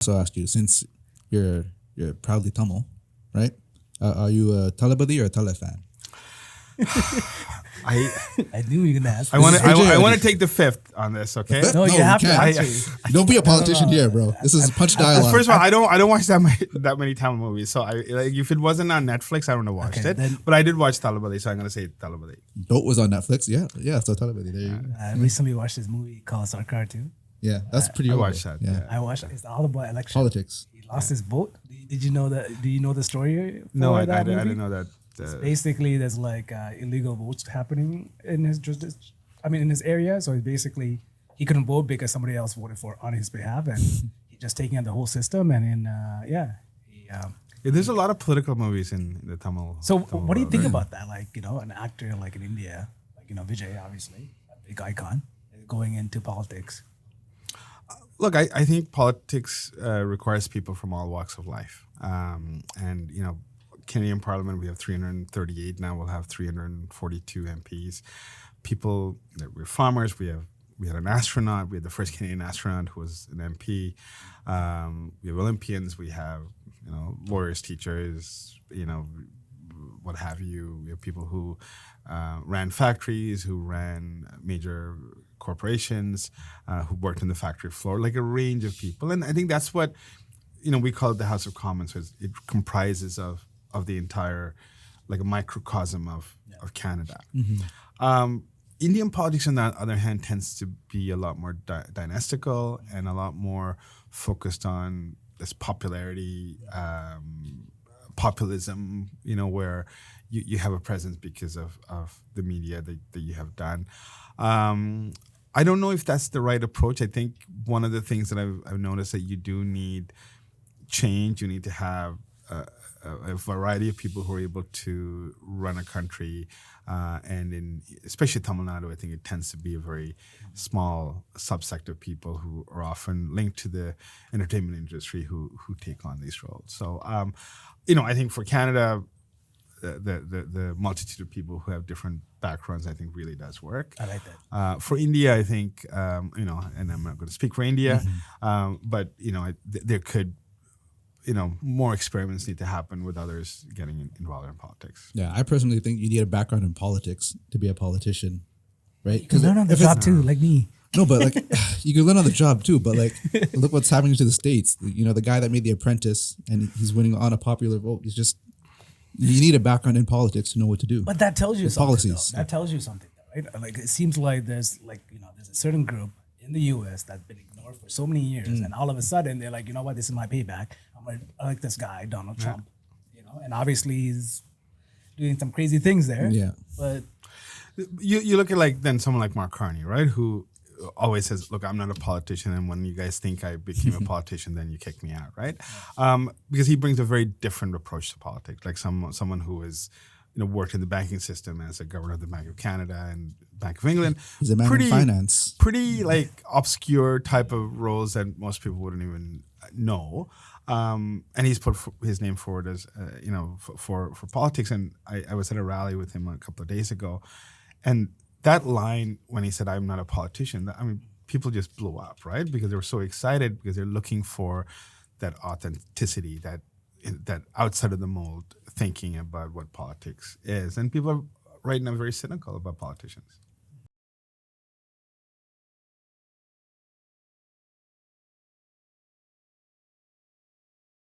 also ask you, since you're proudly Tamil, right? Are you a Thalapathy or a Thala fan? I knew you were gonna ask. I want Vijay to already. take the fifth on this. Okay. No, you have to can't. answer. Don't be a politician here, bro. This is punch dialogue. First of all, I don't watch that many Tamil movies. So if it wasn't on Netflix, I wouldn't have watched Okay, it. then- But I did watch Thalapathy, so I'm gonna say Thalapathy. Dope was on Netflix. Yeah. So Thalapathy. There you go. I recently watched this movie called Sarkar too. Yeah, that's pretty. I old, watched though. that, Yeah. yeah. I watched it's all about election. Politics. He lost his vote. Did you know that? Do you know the story? No, for I that movie? didn't know that. Basically, there's like illegal votes happening in his in his area. So basically, he couldn't vote because somebody else voted for on his behalf, and he's just taking out the whole system. And There's a lot of political movies in the Tamil. So Tamil what do you world, think right? about that? Like, an actor like in India, like, Vijay, obviously, a big icon, going into politics. Look, I think politics requires people from all walks of life. And, Canadian Parliament, we have 338 now. We'll have 342 MPs. People, we're farmers. We had an astronaut. We had the first Canadian astronaut who was an MP. We have Olympians. We have, lawyers, teachers, what have you. We have people who ran factories, who ran major corporations, who worked on the factory floor, like a range of people. And I think that's what, we call it the House of Commons. So it comprises of the entire, like a microcosm of Canada. Indian politics, on the other hand, tends to be a lot more dynastical and a lot more focused on this popularity, populism, where you have a presence because of the media that you have done. I don't know if that's the right approach. I think one of the things that I've noticed that you do need change. You need to have a variety of people who are able to run a country, and especially Tamil Nadu, I think it tends to be a very small subsect of people who are often linked to the entertainment industry who take on these roles. So, I think for Canada, the multitude of people who have different backgrounds, I think really does work. I like that. For India, I think, and I'm not going to speak for India, but, there could, more experiments need to happen with others getting involved in politics. Yeah, I personally think you need a background in politics to be a politician, right? You can learn on the job too, like me. No, but like you can learn on the job too. But like, look what's happening to the States. The guy that made The Apprentice and he's winning on a popular vote. You need a background in politics to know what to do. But that tells you With something. policies. Though. That tells you something, though, right? Like, it seems like there's a certain group in the U.S. that's been ignored for so many years, and all of a sudden they're like, you know what? This is my payback. I like this guy, Donald Trump. And obviously he's doing some crazy things there. Yeah. But You look at then someone like Mark Carney, right? Who always says, look, I'm not a politician, and when you guys think I became a politician, then you kick me out, right? Because he brings a very different approach to politics, like someone who is, worked in the banking system as a governor of the Bank of Canada and Bank of England. He's a man in finance. Pretty obscure type of roles that most people wouldn't even know. And he's put his name forward as, for politics. And I was at a rally with him a couple of days ago, and that line when he said, "I'm not a politician," people just blew up, right? Because they were so excited because they're looking for that authenticity, that outside of the mold thinking about what politics is. And people are right now very cynical about politicians.